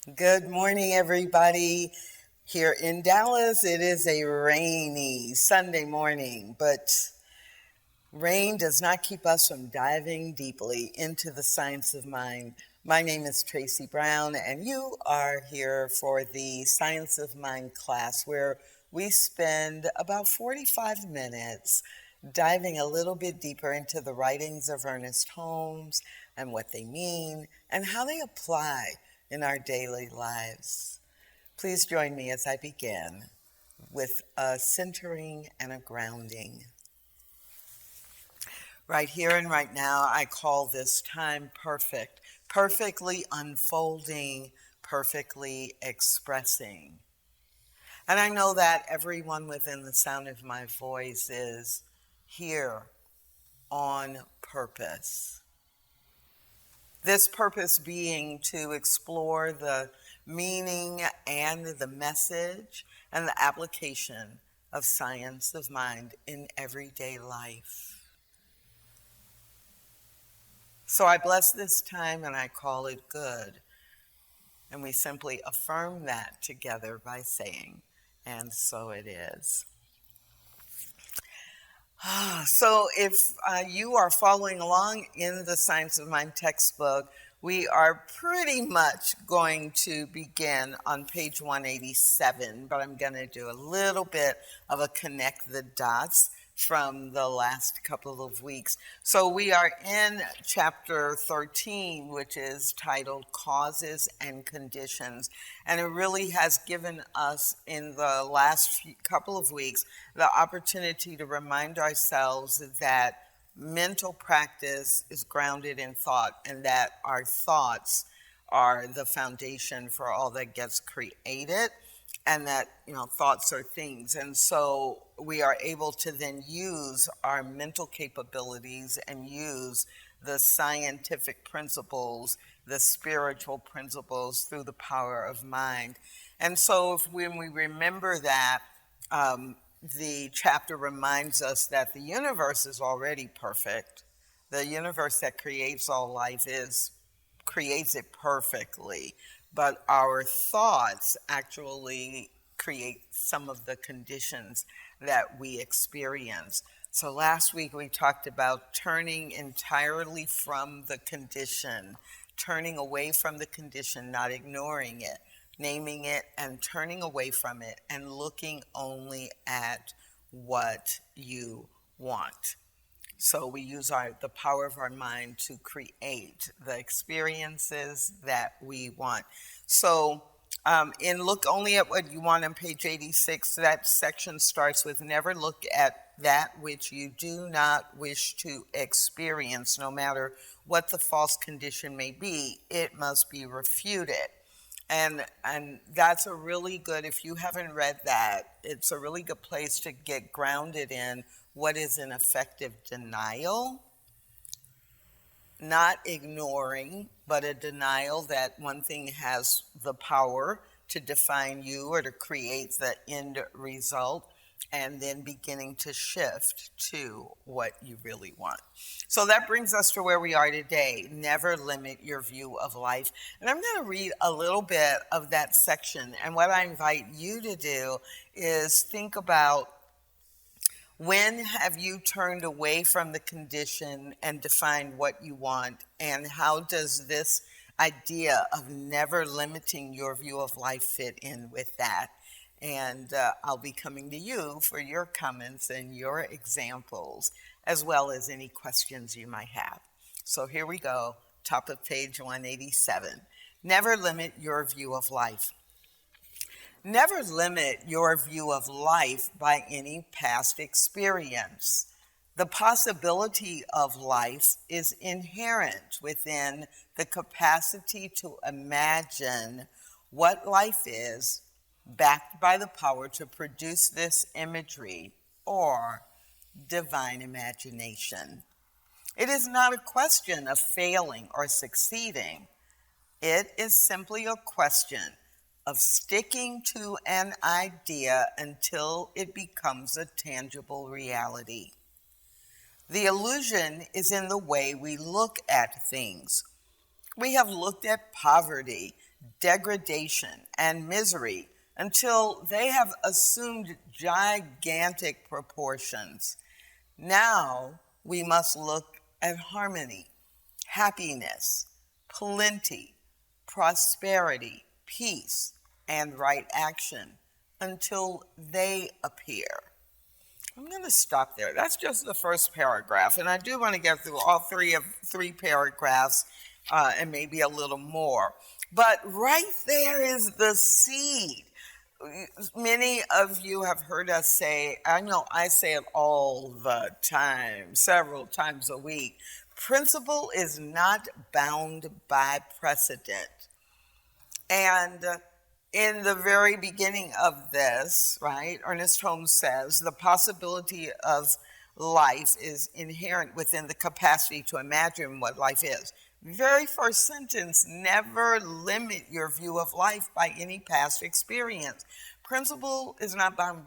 Good morning, everybody. Here in Dallas, it is a rainy Sunday morning, but rain does not keep us from diving deeply into the science of mind. My name is Tracy Brown, and you are here for the Science of Mind class where we spend about 45 minutes diving a little bit deeper into the writings of Ernest Holmes and what they mean and how they apply in our daily lives. Please join me as I begin with a centering and a grounding. Right here and right now, I call this time perfect, perfectly unfolding, perfectly expressing. And I know that everyone within the sound of my voice is here on purpose. This purpose being to explore the meaning and the message and the application of science of mind in everyday life. So I bless this time and I call it good. And we simply affirm that together by saying, and so it is. So if you are following along in the Science of Mind textbook, we are pretty much going to begin on page 187, but I'm going to do a little bit of a connect the dots from the last couple of weeks. So we are in chapter 13, which is titled Causes and Conditions. And it really has given us in the last couple of weeks the opportunity to remind ourselves that mental practice is grounded in thought and that our thoughts are the foundation for all that gets created, and that thoughts are things. And so we are able to then use our mental capabilities and use the scientific principles, the spiritual principles through the power of mind. And so when we remember that, the chapter reminds us that the universe is already perfect. The universe that creates all life creates it perfectly, but our thoughts actually create some of the conditions that we experience. So last week we talked about turning entirely from the condition, turning away from the condition, not ignoring it, naming it and turning away from it and looking only at what you want. So we use the power of our mind to create the experiences that we want. So in Look Only at What You Want on page 86, that section starts with never look at that which you do not wish to experience, no matter what the false condition may be, it must be refuted. And that's a really good, if you haven't read that, it's a really good place to get grounded in what is an effective denial. Not ignoring, but a denial that one thing has the power to define you or to create the end result, and then beginning to shift to what you really want. So that brings us to where we are today. Never limit your view of life. And I'm going to read a little bit of that section. And what I invite you to do is think about, when have you turned away from the condition and defined what you want? And how does this idea of never limiting your view of life fit in with that? And I'll be coming to you for your comments and your examples, as well as any questions you might have. So here we go, top of page 187. Never limit your view of life. Never limit your view of life by any past experience. The possibility of life is inherent within the capacity to imagine what life is, backed by the power to produce this imagery, or divine imagination. It is not a question of failing or succeeding. It is simply a question of sticking to an idea until it becomes a tangible reality. The illusion is in the way we look at things. We have looked at poverty degradation, and misery until they have assumed gigantic proportions. Now we must look at harmony, happiness, plenty, prosperity, peace, and right action until they appear. I'm going to stop there. That's just the first paragraph, and I do want to get through all three paragraphs and maybe a little more. But right there is the seed. Many of you have heard us say, I know I say it all the time, several times a week, principle is not bound by precedent. And in the very beginning of this, right, Ernest Holmes says, the possibility of life is inherent within the capacity to imagine what life is. Very first sentence, never limit your view of life by any past experience. Principle is not bound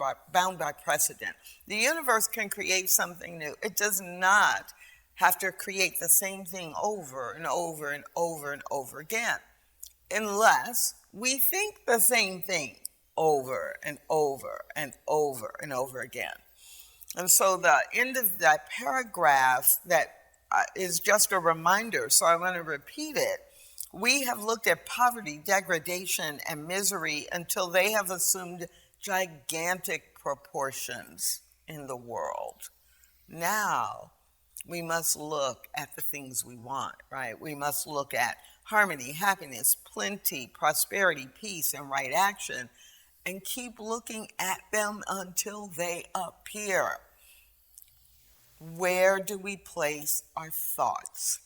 by precedent. The universe can create something new. It does not have to create the same thing over and over and over and over again, unless we think the same thing over and over and over and over again. And so the end of that paragraph that is just a reminder, so I want to repeat it. We have looked at poverty, degradation, and misery until they have assumed gigantic proportions in the world. Now, we must look at the things we want, right? We must look at harmony, happiness, plenty, prosperity, peace, and right action, and keep looking at them until they appear. Where do we place our thoughts?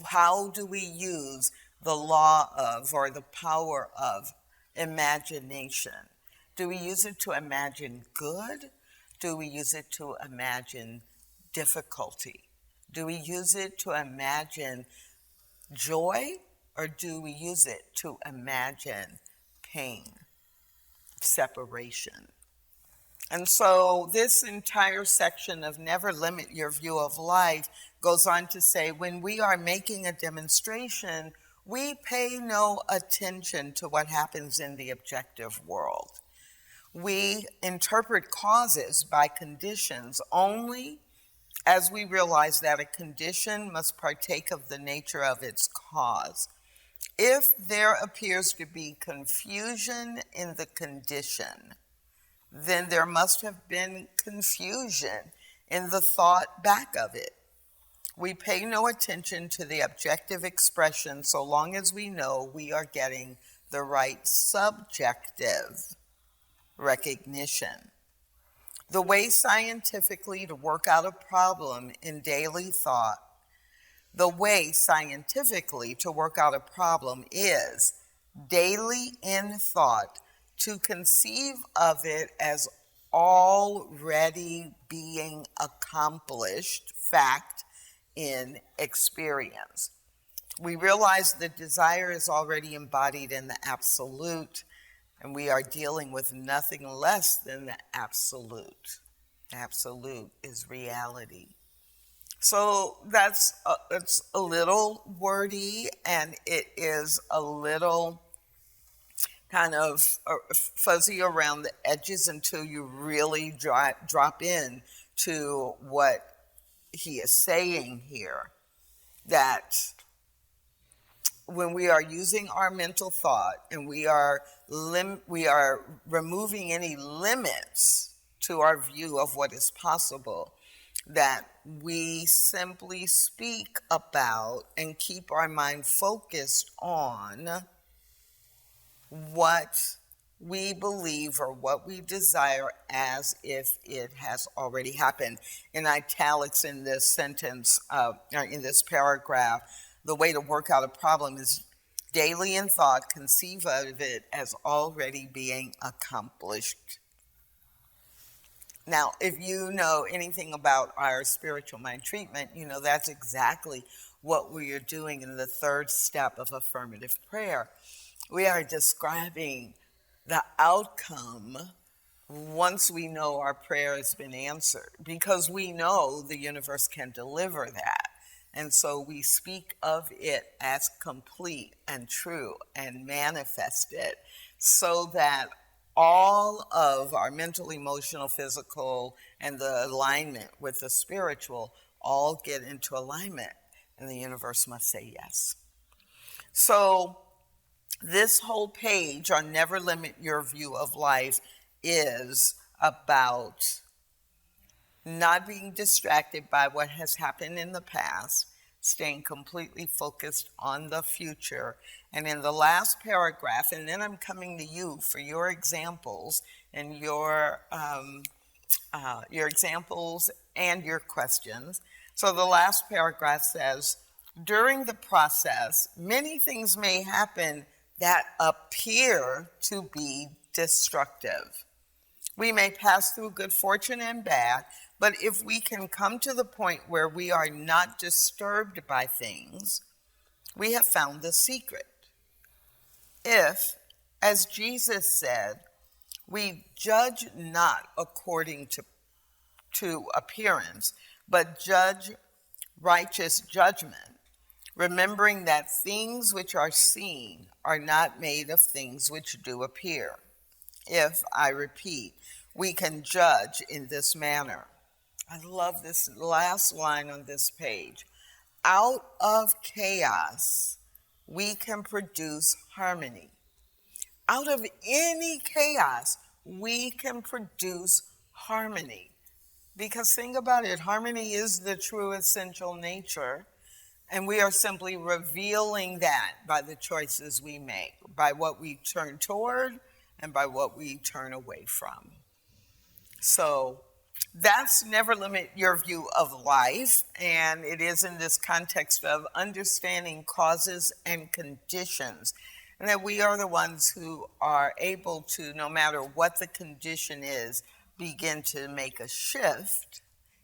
How do we use the law of, or the power of, imagination? Do we use it to imagine good? Do we use it to imagine difficulty? Do we use it to imagine joy? Or do we use it to imagine pain, separation? And so this entire section of never limit your view of life goes on to say, when we are making a demonstration, we pay no attention to what happens in the objective world. We interpret causes by conditions only as we realize that a condition must partake of the nature of its cause. If there appears to be confusion in the condition, then there must have been confusion in the thought back of it. We pay no attention to the objective expression so long as we know we are getting the right subjective recognition. The way scientifically to work out a problem in daily thought, is daily in thought to conceive of it as already being accomplished, fact, in experience. We realize the desire is already embodied in the absolute, and we are dealing with nothing less than the absolute. The absolute is reality. So it's a little wordy, and it is a little kind of fuzzy around the edges until you really drop in to what he is saying here, that when we are using our mental thought and we are removing any limits to our view of what is possible, that we simply speak about and keep our mind focused on what we believe or what we desire as if it has already happened. In italics in this sentence, in this paragraph, the way to work out a problem is daily in thought, conceive of it as already being accomplished. Now, if you know anything about our spiritual mind treatment, you know that's exactly what we are doing in the third step of affirmative prayer. We are describing the outcome once we know our prayer has been answered, because we know the universe can deliver that. And so we speak of it as complete and true and manifest it so that all of our mental, emotional, physical, and the alignment with the spiritual all get into alignment, and the universe must say yes. So this whole page on Never Limit Your View of Life is about not being distracted by what has happened in the past, staying completely focused on the future. And in the last paragraph, and then I'm coming to you for your examples and your examples and your questions. So the last paragraph says, during the process, many things may happen that appear to be destructive. We may pass through good fortune and bad, but if we can come to the point where we are not disturbed by things, we have found the secret. If, as Jesus said, we judge not according to appearance, but judge righteous judgment, remembering that things which are seen are not made of things which do appear. If, I repeat, we can judge in this manner. I love this last line on this page. Out of chaos, we can produce harmony. Out of any chaos, we can produce harmony. Because think about it, harmony is the true essential nature, and we are simply revealing that by the choices we make, by what we turn toward and by what we turn away from. So that's Never Limit Your View of Life, and it is in this context of understanding causes and conditions, and that we are the ones who are able to, no matter what the condition is, begin to make a shift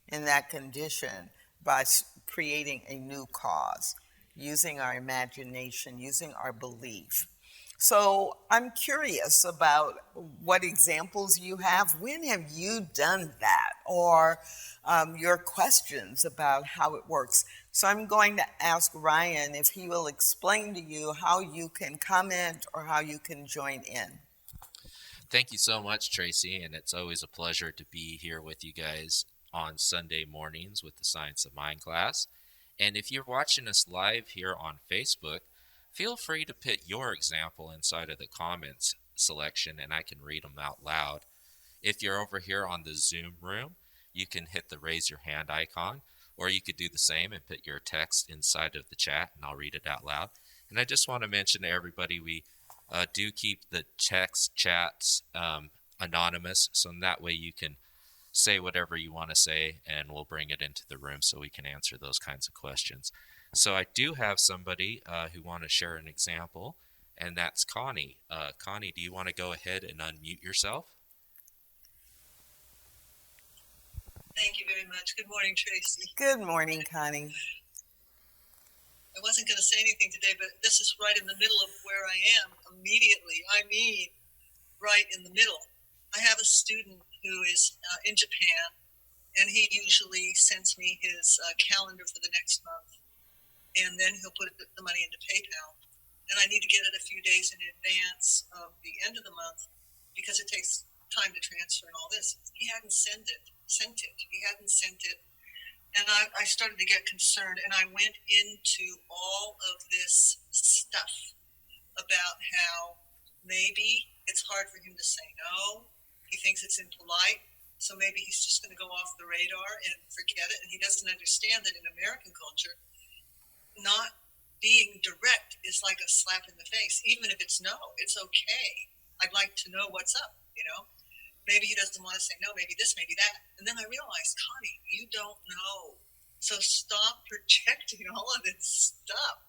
in that condition by creating a new cause, using our imagination, using our belief. So I'm curious about what examples you have. When have you done that? Or your questions about how it works. So I'm going to ask Ryan if he will explain to you how you can comment or how you can join in. Thank you so much, Tracy, and it's always a pleasure to be here with you guys on Sunday mornings with the Science of Mind class. And if you're watching us live here on Facebook, feel free to put your example inside of the comments selection and I can read them out loud. If you're over here on the Zoom room, you can hit the raise your hand icon, or you could do the same and put your text inside of the chat and I'll read it out loud. And I just want to mention to everybody, we do keep the text chats anonymous, so in that way you can say whatever you want to say and we'll bring it into the room so we can answer those kinds of questions. So I do have somebody who want to share an example, and that's Connie. Connie, do you want to go ahead and unmute yourself? Thank you very much. Good morning, Tracy. Good morning, Connie. I wasn't going to say anything today, but this is right in the middle of where I am immediately. I mean, right in the middle. I have a student who is in Japan, and he usually sends me his calendar for the next month, and then he'll put the money into PayPal. And I need to get it a few days in advance of the end of the month because it takes time to transfer and all this. He hadn't sent it. He hadn't sent it. And I started to get concerned, and I went into all of this stuff about how maybe it's hard for him to say no. He thinks it's impolite, so maybe he's just going to go off the radar and forget it. And he doesn't understand that in American culture, not being direct is like a slap in the face. Even if it's no, it's okay. I'd like to know what's up, you know. Maybe he doesn't want to say no, maybe this, maybe that. And then I realized, Connie, you don't know. So stop projecting all of this stuff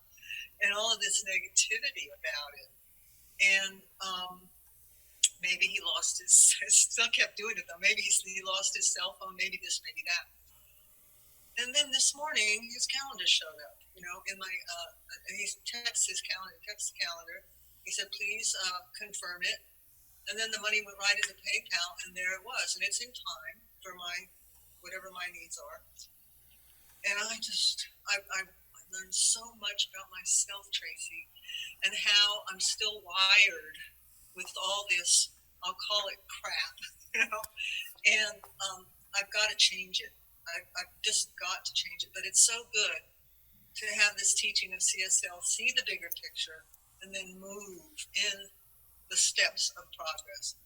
and all of this negativity about it. And maybe he lost his, still kept doing it though. Maybe he lost his cell phone, maybe this, maybe that. And then this morning, his calendar showed up, you know, in my, and he texts the calendar. He said, please confirm it. And then the money went right into PayPal, and there it was. And it's in time for my, whatever my needs are. And I learned so much about myself, Tracy, and how I'm still wired with all this, I'll call it crap, you know, and I've got to change it. I've just got to change it. But it's so good to have this teaching of CSL, see the bigger picture, and then move in the steps of progress.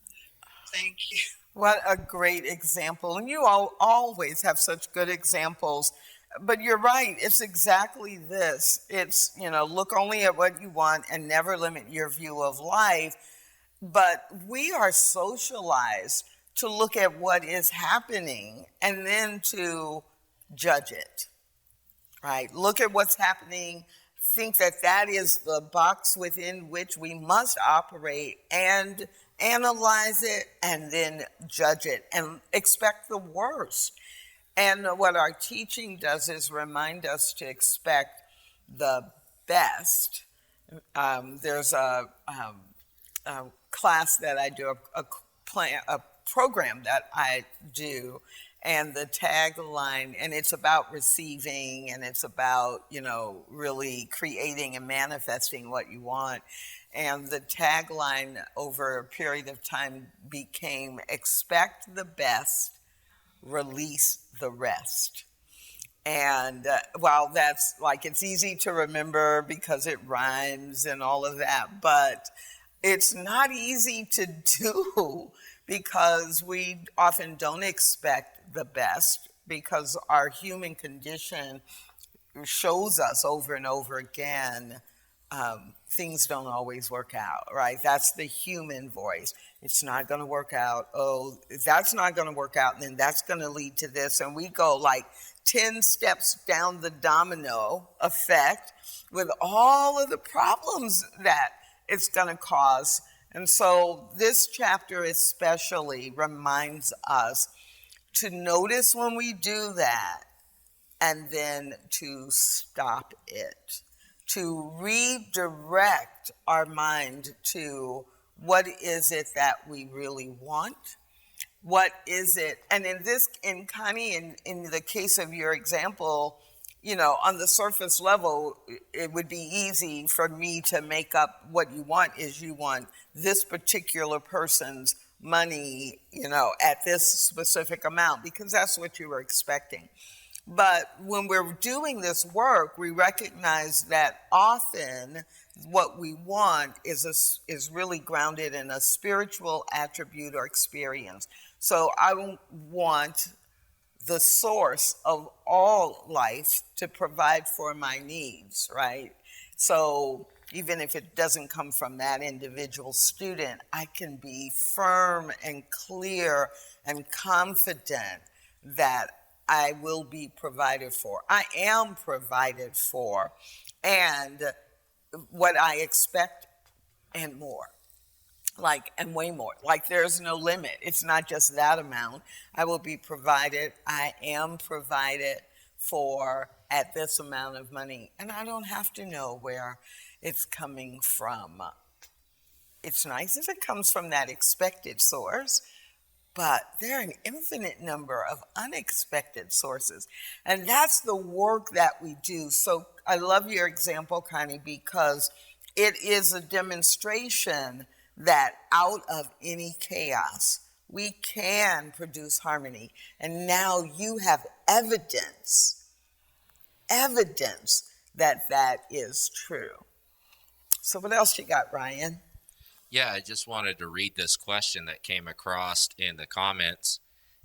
Thank you. What a great example. And you all always have such good examples. But you're right, it's exactly this. It's, look only at what you want and never limit your view of life. But we are socialized to look at what is happening and then to judge it, right? Look at what's happening, think that that is the box within which we must operate, and analyze it and then judge it and expect the worst. And what our teaching does is remind us to expect the best. There's a class that I do, a program that I do, and the tagline, and it's about receiving, and it's about, really creating and manifesting what you want. And the tagline over a period of time became expect the best, release the rest. And while that's it's easy to remember because it rhymes and all of that, but it's not easy to do because we often don't expect the best because our human condition shows us over and over again things don't always work out, right? That's the human voice. It's not going to work out. Oh, that's not going to work out, and then that's going to lead to this. And we go 10 steps down the domino effect with all of the problems that it's going to cause. And so this chapter especially reminds us to notice when we do that and then to stop it, to redirect our mind to what is it that we really want? What is it? And in Connie, in the case of your example, on the surface level, it would be easy for me to make up what you want is you want this particular person's money, at this specific amount, because that's what you were expecting. But when we're doing this work, we recognize that often what we want is really grounded in a spiritual attribute or experience. So I want the source of all life to provide for my needs, right? So even if it doesn't come from that individual student, I can be firm and clear and confident that I will be provided for. I am provided for, and what I expect and more. And way more. There's no limit. It's not just that amount. I will be provided. I am provided for at this amount of money. And I don't have to know where it's coming from. It's nice if it comes from that expected source, but there are an infinite number of unexpected sources. And that's the work that we do. So I love your example, Connie, because it is a demonstration that out of any chaos, we can produce harmony. And now you have evidence that that is true. So what else you got, Ryan? Yeah, I just wanted to read this question that came across in the comments,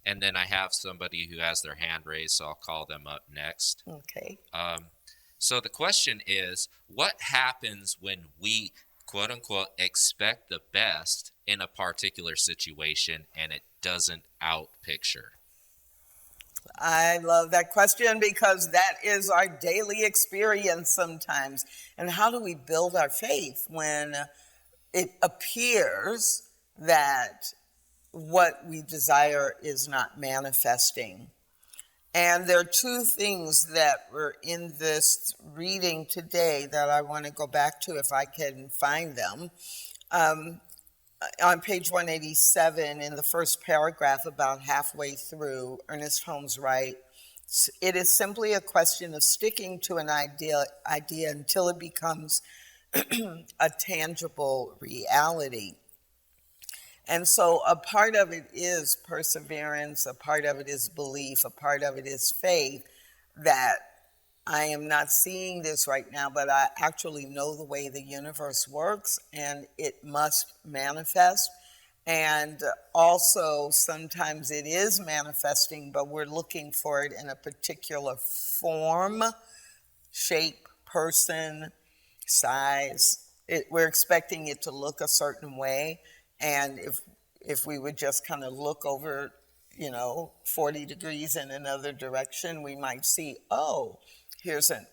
and then I have somebody who has their hand raised, so I'll call them up next. Okay. So the question is, what happens when we, quote unquote, expect the best in a particular situation and it doesn't outpicture? I love that question because that is our daily experience sometimes. And how do we build our faith when it appears that what we desire is not manifesting? And there are two things that were in this reading today that I want to go back to if I can find them. On page 187, in the first paragraph, about halfway through, Ernest Holmes writes, It is simply a question of sticking to an idea until it becomes a tangible reality. And so a part of it is perseverance, a part of it is belief, a part of it is faith that I am not seeing this right now, but I actually know the way the universe works and it must manifest. And also, sometimes it is manifesting, but we're looking for it in a particular form, shape, person, size. We're expecting it to look a certain way. And if we would just kind of look over, 40 degrees in another direction, we might see, oh, here's an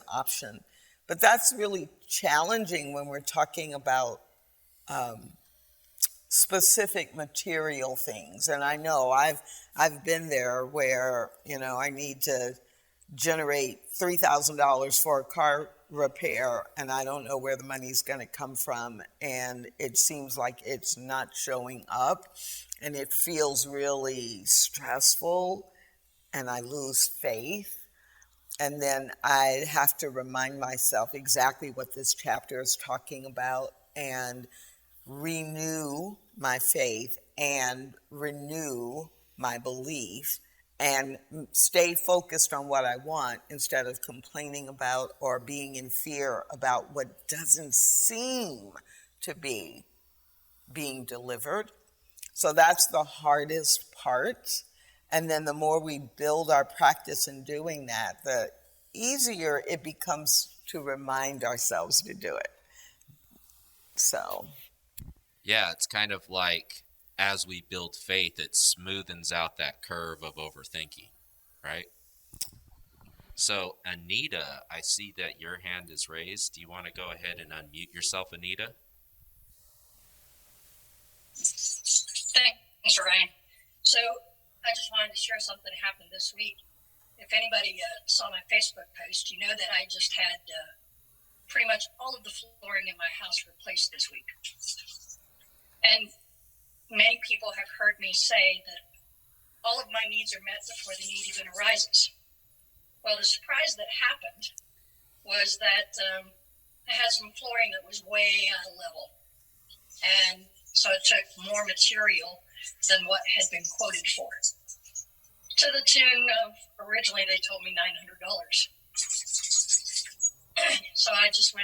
option. But that's really challenging when we're talking about specific material things. And I know I've been there where, I need to generate $3,000 for a car repair and I don't know where the money's going to come from, and it seems like it's not showing up and it feels really stressful and I lose faith. And then I have to remind myself exactly what this chapter is talking about and renew my faith and renew my belief and stay focused on what I want instead of complaining about or being in fear about what doesn't seem to be being delivered. So that's the hardest part. And then the more we build our practice in doing that, the easier it becomes to remind ourselves to do it. So. Yeah, it's kind of like as we build faith, it smoothens out that curve of overthinking, right? So, Anita, I see that your hand is raised. Do you want to go ahead and unmute yourself, Anita? Thanks, Ryan. So, I just wanted to share something that happened this week. If anybody saw my Facebook post, you know that I just had pretty much all of the flooring in my house replaced this week. And many people have heard me say that all of my needs are met before the need even arises. Well, the surprise that happened was that I had some flooring that was way out of level. And so it took more material than what had been quoted for, to the tune of, originally they told me $900. So I just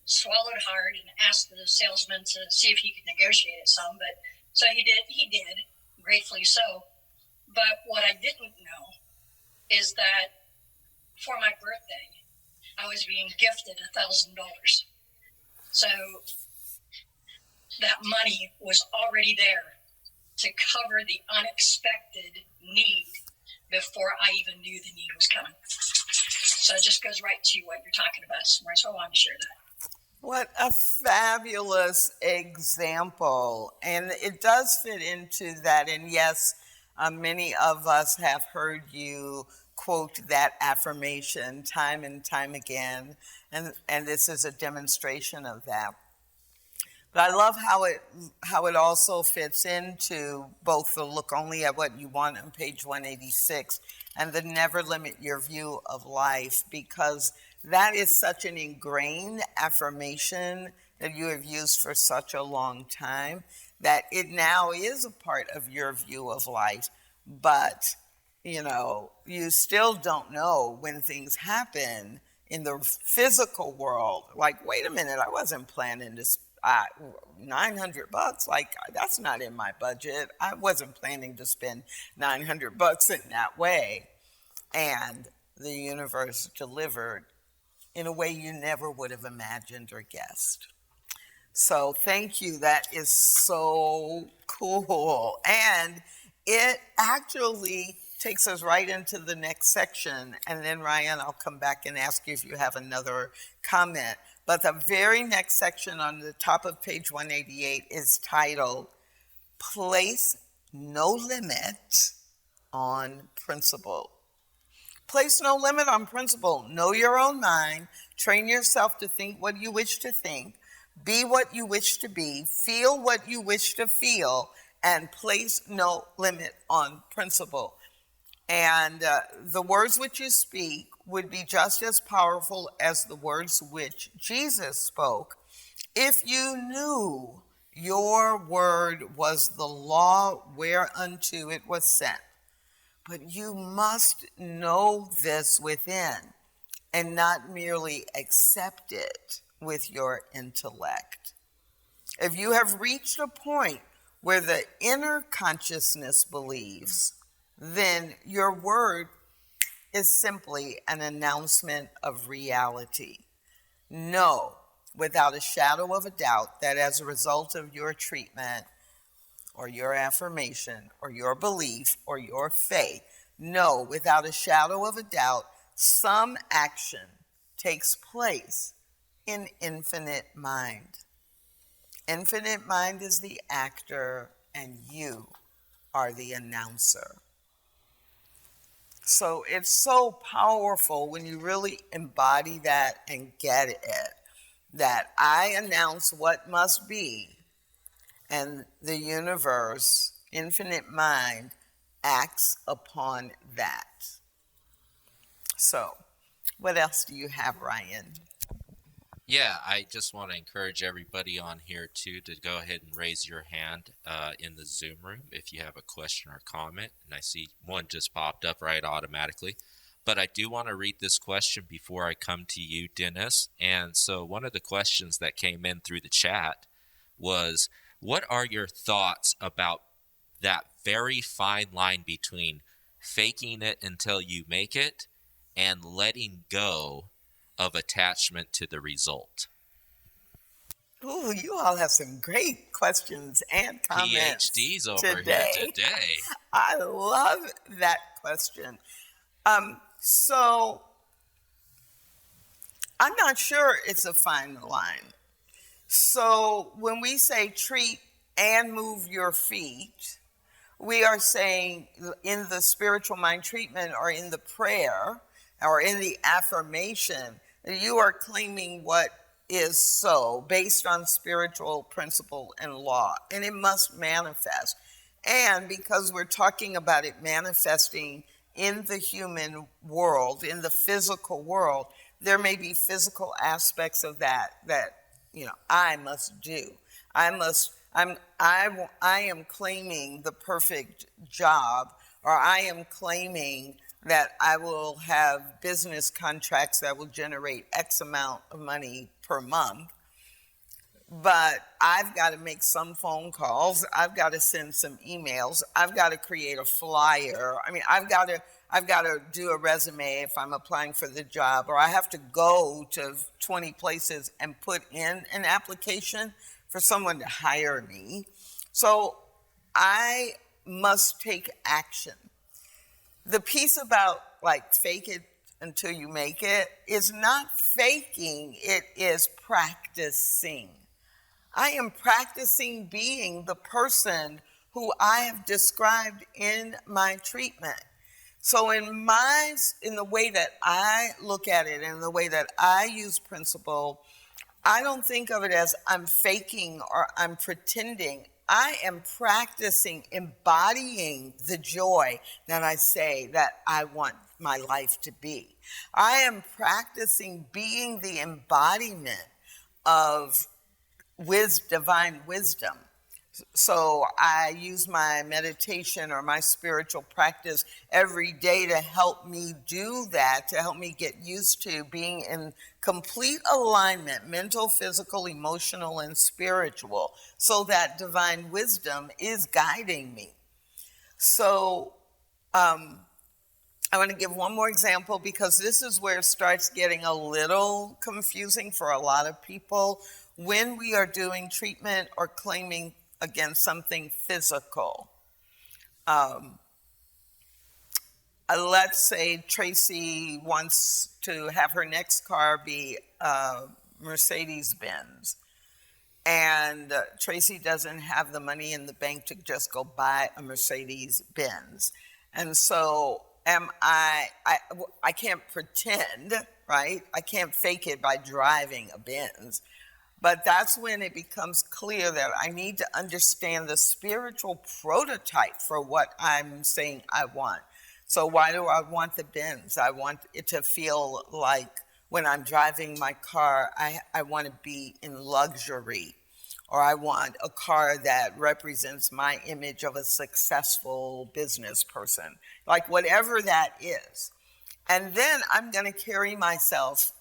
swallowed hard and asked the salesman to see if he could negotiate it some, but so he did, gratefully so. But what I didn't know is that for my birthday, I was being gifted $1,000. So that money was already there to cover the unexpected need before I even knew the need was coming. So it just goes right to what you're talking about this morning. So I wanted to share that. What a fabulous example. And it does fit into that. And yes, many of us have heard you quote that affirmation time and time again. And this is a demonstration of that. But I love how it also fits into both the look only at what you want on page 186 and the never limit your view of life, because that is such an ingrained affirmation that you have used for such a long time that it now is a part of your view of life. But, you still don't know when things happen in the physical world. Like, wait a minute, I wasn't planning to $900, like that's not in my budget. I wasn't planning to spend $900 in that way. And the universe delivered in a way you never would have imagined or guessed. So thank you. That is so cool. And it actually takes us right into the next section. And then, Ryan, I'll come back and ask you if you have another comment. But the very next section on the top of page 188 is titled, Place No Limit on Principle. Place no limit on principle. Know your own mind. Train yourself to think what you wish to think. Be what you wish to be. Feel what you wish to feel. And place no limit on principle. And the words which you speak would be just as powerful as the words which Jesus spoke if you knew your word was the law whereunto it was sent. But you must know this within and not merely accept it with your intellect. If you have reached a point where the inner consciousness believes, then your word is simply an announcement of reality. Know without a shadow of a doubt that as a result of your treatment or your affirmation or your belief or your faith, know without a shadow of a doubt some action takes place in infinite mind. Infinite mind is the actor and you are the announcer. So it's so powerful when you really embody that and get it, that I announce what must be, and the universe, infinite mind, acts upon that. So, what else do you have, Ryan? Yeah, I just want to encourage everybody on here too to go ahead and raise your hand in the Zoom room if you have a question or comment. And I see one just popped up right automatically. But I do want to read this question before I come to you, Dennis. And so one of the questions that came in through the chat was, what are your thoughts about that very fine line between faking it until you make it and letting go of attachment to the result? Ooh, you all have some great questions and comments PhDs over today. here today. I love that question. So I'm not sure it's a fine line. So when we say treat and move your feet, we are saying in the spiritual mind treatment or in the prayer or in the affirmation, you are claiming what is so based on spiritual principle and law, and it must manifest. And because we're talking about it manifesting in the human world, in the physical world, there may be physical aspects of that I must do. I am claiming the perfect job, or I am claiming that I will have business contracts that will generate X amount of money per month. But I've got to make some phone calls. I've got to send some emails. I've got to create a flyer. I mean, I've got to do a resume if I'm applying for the job, or I have to go to 20 places and put in an application for someone to hire me. So I must take action. The piece about fake it until you make it is not faking, it is practicing. I am practicing being the person who I have described in my treatment. So in the way that I look at it and the way that I use principle, I don't think of it as I'm faking or I'm pretending. I am practicing embodying the joy that I say that I want my life to be. I am practicing being the embodiment of divine wisdom. So I use my meditation or my spiritual practice every day to help me do that, to help me get used to being in complete alignment, mental, physical, emotional, and spiritual, so that divine wisdom is guiding me. So I want to give one more example, because this is where it starts getting a little confusing for a lot of people when we are doing treatment or claiming against something physical. Let's say Tracy wants to have her next car be Mercedes-Benz, and Tracy doesn't have the money in the bank to just go buy a Mercedes-Benz. And so I can't pretend, right? I can't fake it by driving a Benz. But that's when it becomes clear that I need to understand the spiritual prototype for what I'm saying I want. So why do I want the Benz? I want it to feel like when I'm driving my car, I want to be in luxury, or I want a car that represents my image of a successful business person, like whatever that is. And then I'm going to carry myself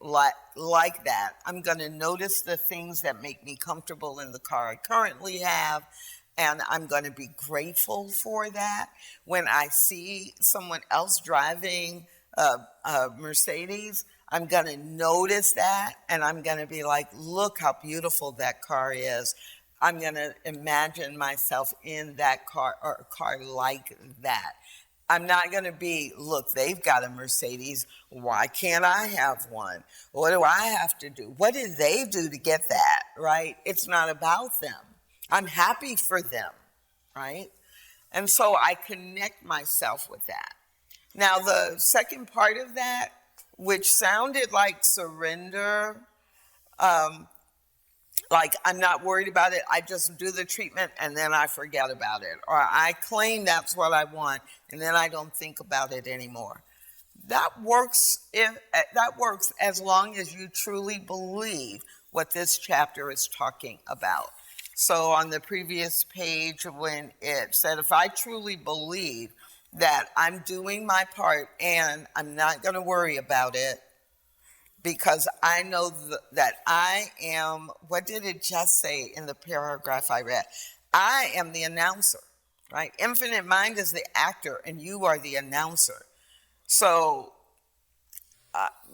like that. I'm going to notice the things that make me comfortable in the car I currently have, and I'm going to be grateful for that. When I see someone else driving a Mercedes, I'm going to notice that, and I'm going to be like, look how beautiful that car is. I'm going to imagine myself in that car, or a car like that. I'm not going to be, look, they've got a Mercedes. Why can't I have one? What do I have to do? What did they do to get that, right? It's not about them. I'm happy for them, right? And so I connect myself with that. Now, the second part of that, which sounded like surrender, like I'm not worried about it, I just do the treatment and then I forget about it. Or I claim that's what I want and then I don't think about it anymore. That works as long as you truly believe what this chapter is talking about. So on the previous page, when it said, if I truly believe that I'm doing my part and I'm not going to worry about it, because I know that I am, what did it just say in the paragraph I read? I am the announcer, right? Infinite Mind is the actor and you are the announcer. So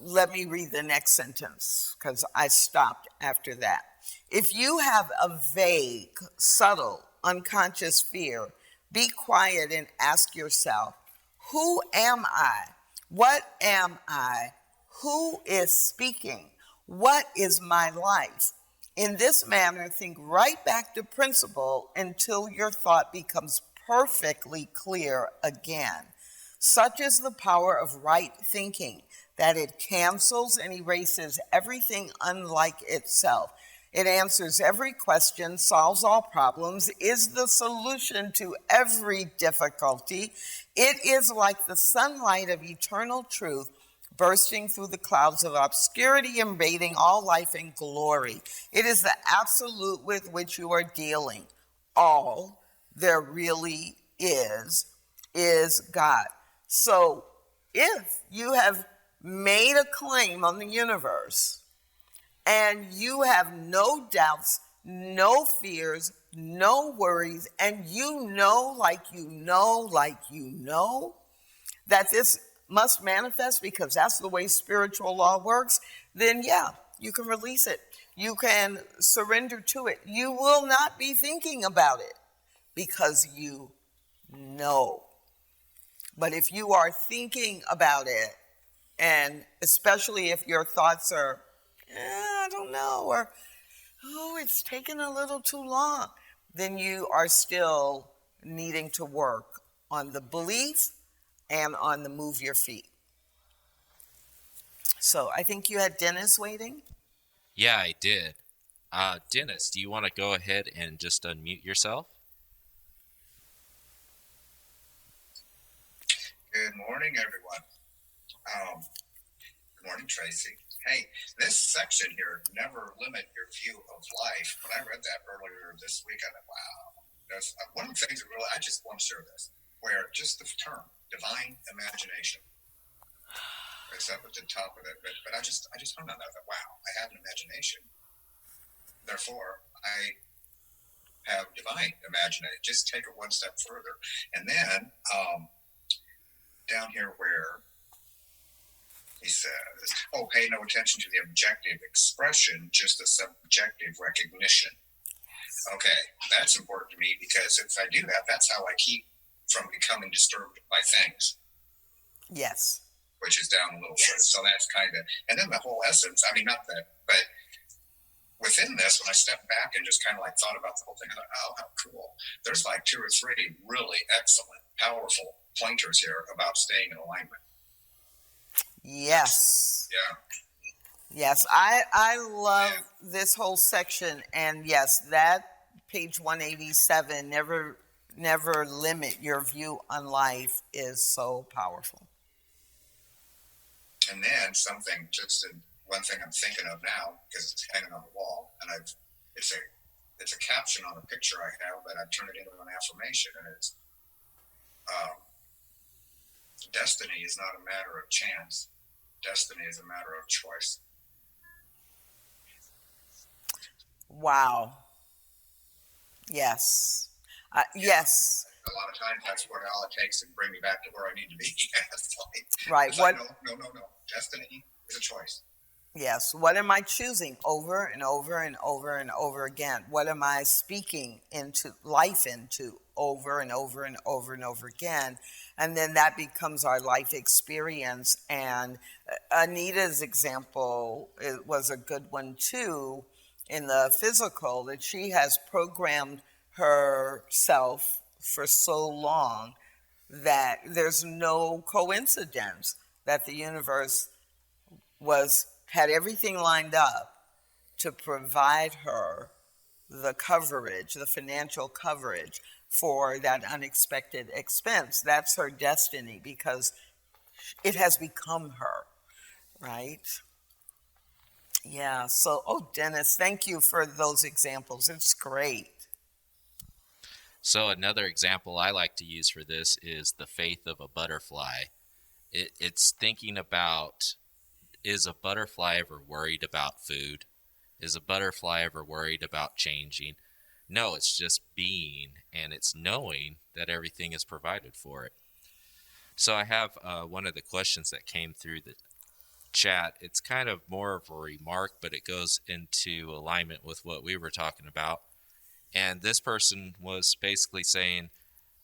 let me read the next sentence because I stopped after that. If you have a vague, subtle, unconscious fear, be quiet and ask yourself, who am I? What am I? Who is speaking? What is my life? In this manner, think right back to principle until your thought becomes perfectly clear again. Such is the power of right thinking, that it cancels and erases everything unlike itself. It answers every question, solves all problems, is the solution to every difficulty. It is like the sunlight of eternal truth bursting through the clouds of obscurity, invading all life in glory. It is the absolute with which you are dealing. All there really is God. So if you have made a claim on the universe and you have no doubts, no fears, no worries, and you know, that this must manifest because that's the way spiritual law works, then yeah, you can release it. You can surrender to it. You will not be thinking about it because you know. But if you are thinking about it, and especially if your thoughts are, I don't know, or, oh, it's taken a little too long, then you are still needing to work on the belief and on the move your feet. So I think you had Dennis waiting. Yeah, I did. Dennis, do you want to go ahead and just unmute yourself? Good morning, everyone. Good morning, Tracy. Hey, this section here, never limit your view of life. When I read that earlier this week, I thought, wow. That's one of the things that really, I just want to share this, where just the term, divine imagination, it's up at the top of it, but I just hung on that. I thought, wow, I have an imagination. Therefore, I have divine imagination. Just take it one step further. And then down here where he says, oh, pay no attention to the objective expression, just the subjective recognition. Okay, that's important to me because if I do that, that's how I keep from becoming disturbed by things. Yes. Which is down a little further. So that's kind of, and then the whole essence, I mean, not that, but within this, when I stepped back and just kind of like thought about the whole thing, I thought, oh, how cool. There's like 2 or 3 really excellent, powerful pointers here about staying in alignment. Yes. Yeah. Yes, I love this whole section. And yes, that page 187, never never limit your view on life is so powerful. And then something, one thing I'm thinking of now, because it's hanging on the wall, and it's a caption on a picture I have, but I've turned it into an affirmation, and it's destiny is not a matter of chance. Destiny is a matter of choice. Wow. Yes. Yes. A lot of times that's what all it takes to bring me back to where I need to be. Right. What? No. Destiny is a choice. Yes. What am I choosing over and over and over and over again? What am I speaking into life into over and over and over and over again? And then that becomes our life experience. And Anita's example was a good one too, in the physical, that she has programmed herself for so long that there's no coincidence that the universe had everything lined up to provide her the coverage, the financial coverage for that unexpected expense. That's her destiny because it has become her, right? Yeah, so, Dennis, thank you for those examples. It's great. So another example I like to use for this is the faith of a butterfly. It's thinking about, is a butterfly ever worried about food? Is a butterfly ever worried about changing? No, it's just being, and it's knowing that everything is provided for it. So I have one of the questions that came through the chat. It's kind of more of a remark, but it goes into alignment with what we were talking about. And this person was basically saying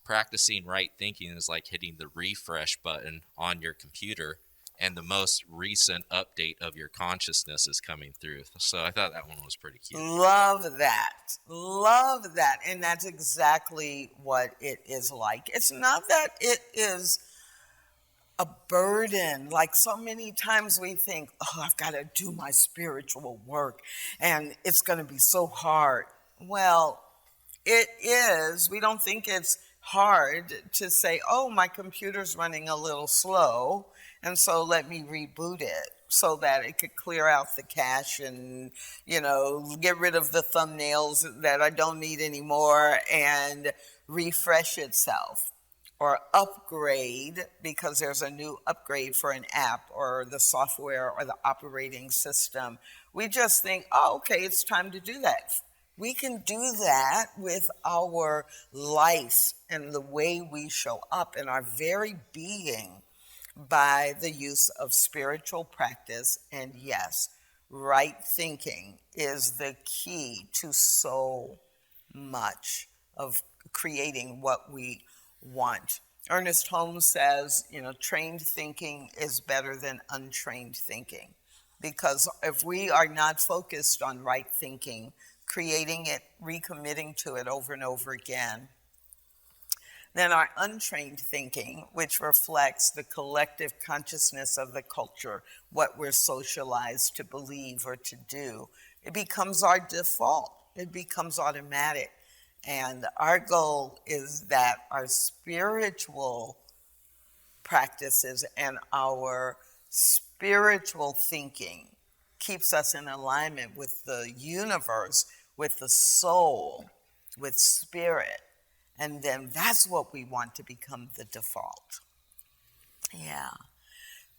practicing right thinking is like hitting the refresh button on your computer, and the most recent update of your consciousness is coming through. So I thought that one was pretty cute. Love that. And that's exactly what it is like. It's not that it is a burden. Like so many times we think, I've got to do my spiritual work and it's going to be so hard. Well, it is. We don't think it's hard to say, my computer's running a little slow, and so let me reboot it so that it could clear out the cache and, get rid of the thumbnails that I don't need anymore and refresh itself. Or upgrade, because there's a new upgrade for an app or the software or the operating system. We just think, okay, it's time to do that. We can do that with our life and the way we show up in our very being by the use of spiritual practice. And yes, right thinking is the key to so much of creating what we want. Ernest Holmes says, trained thinking is better than untrained thinking. Because if we are not focused on right thinking, creating it, recommitting to it over and over again, then our untrained thinking, which reflects the collective consciousness of the culture, what we're socialized to believe or to do, it becomes our default. It becomes automatic. And our goal is that our spiritual practices and our spiritual thinking keeps us in alignment with the universe, with the soul, with spirit. And then that's what we want to become the default. Yeah.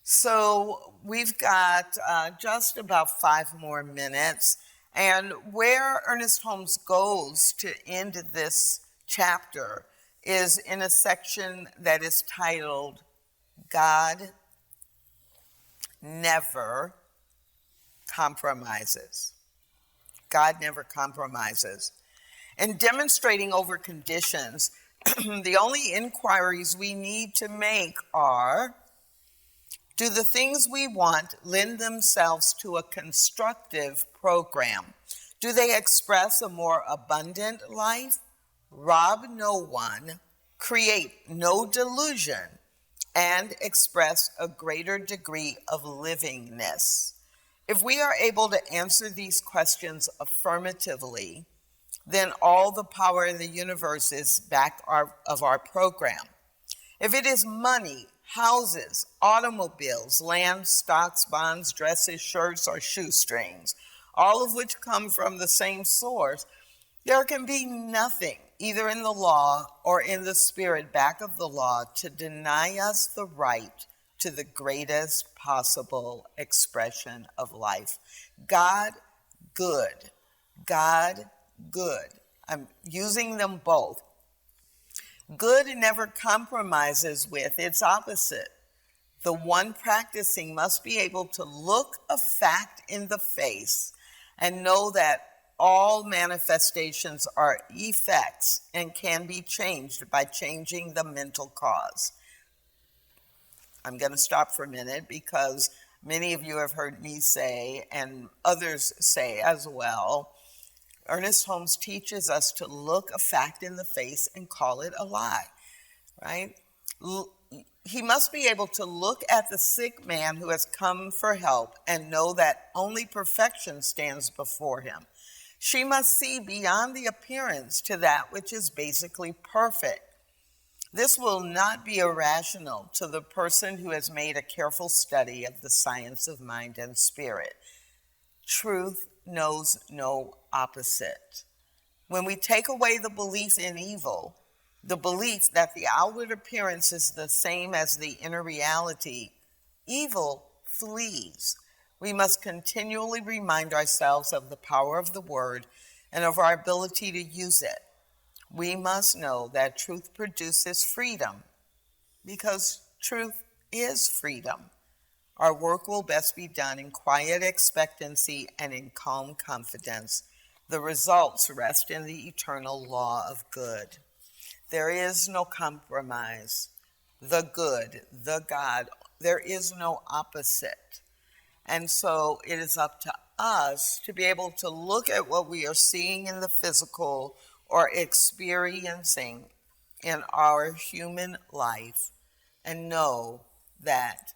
So we've got just about 5 more minutes. And where Ernest Holmes goes to end this chapter is in a section that is titled, God Never Compromises. God never compromises. And demonstrating over conditions, the only inquiries we need to make are, do the things we want lend themselves to a constructive program? Do they express a more abundant life, rob no one, create no delusion, and express a greater degree of livingness? If we are able to answer these questions affirmatively, then all the power in the universe is back of our program. If it is money, houses, automobiles, land, stocks, bonds, dresses, shirts, or shoestrings, all of which come from the same source, there can be nothing, either in the law or in the spirit back of the law, to deny us the right to the greatest possible expression of life. God, good. God, good. I'm using them both. Good never compromises with its opposite. The one practicing must be able to look a fact in the face and know that all manifestations are effects and can be changed by changing the mental cause. I'm going to stop for a minute because many of you have heard me say, and others say as well, Ernest Holmes teaches us to look a fact in the face and call it a lie, right? He must be able to look at the sick man who has come for help and know that only perfection stands before him. She must see beyond the appearance to that which is basically perfect. This will not be irrational to the person who has made a careful study of the science of mind and spirit. Truth knows no opposite. When we take away the belief in evil, the belief that the outward appearance is the same as the inner reality, evil flees. We must continually remind ourselves of the power of the word and of our ability to use it. We must know that truth produces freedom because truth is freedom. Our work will best be done in quiet expectancy and in calm confidence. The results rest in the eternal law of good. There is no compromise. The good, the God, there is no opposite. And so it is up to us to be able to look at what we are seeing in the physical or experiencing in our human life and know that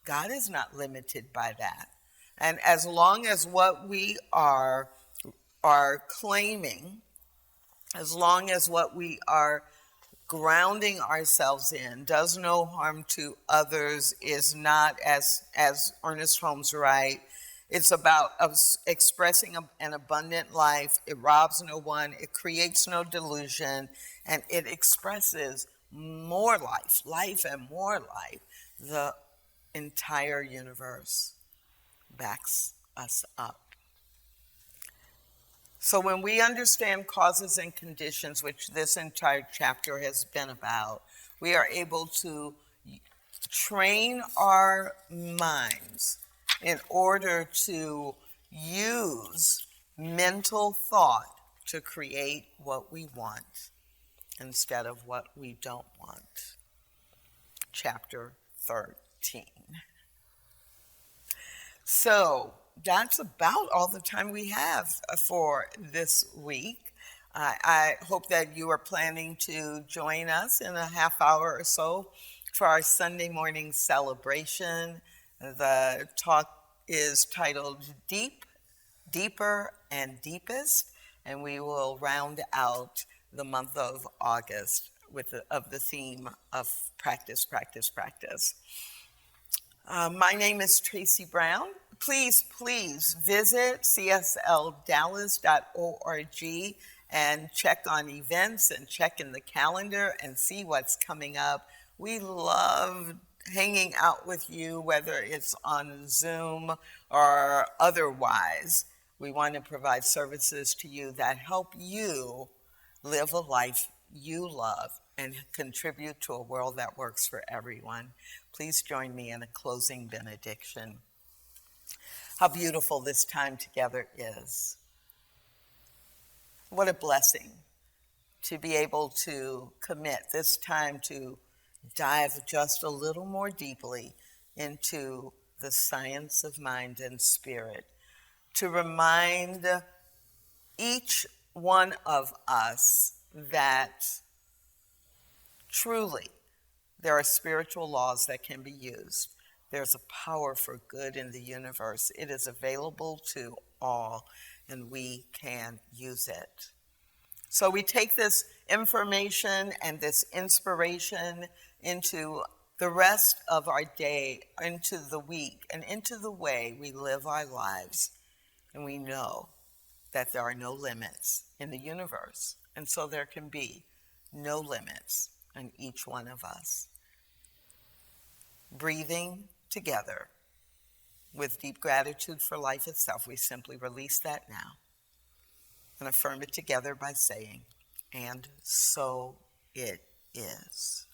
God is not limited by that. And as long as what we are claiming, as long as what we are grounding ourselves in does no harm to others, is not, as Ernest Holmes writes, it's about expressing an abundant life. It robs no one, it creates no delusion, and it expresses more life and more life. The entire universe backs us up. So when we understand causes and conditions, which this entire chapter has been about, we are able to train our minds in order to use mental thought to create what we want instead of what we don't want. Chapter 13. So that's about all the time we have for this week. I hope that you are planning to join us in a half hour or so for our Sunday morning celebration. The talk is titled Deep, Deeper, and Deepest, and we will round out the month of August with the theme of practice, practice, practice. My name is Tracy Brown. Please visit CSLDallas.org and check on events and check in the calendar and see what's coming up. We love hanging out with you, whether it's on Zoom or otherwise. We want to provide services to you that help you live a life you love and contribute to a world that works for everyone. Please join me in a closing benediction. How beautiful this time together is. What a blessing to be able to commit this time to dive just a little more deeply into the science of mind and spirit, to remind each one of us that truly there are spiritual laws that can be used. There's a power for good in the universe. It is available to all, and we can use it. So we take this information and this inspiration into the rest of our day, into the week, and into the way we live our lives. And we know that there are no limits in the universe. And so there can be no limits in each one of us. Breathing together with deep gratitude for life itself, we simply release that now and affirm it together by saying, and so it is.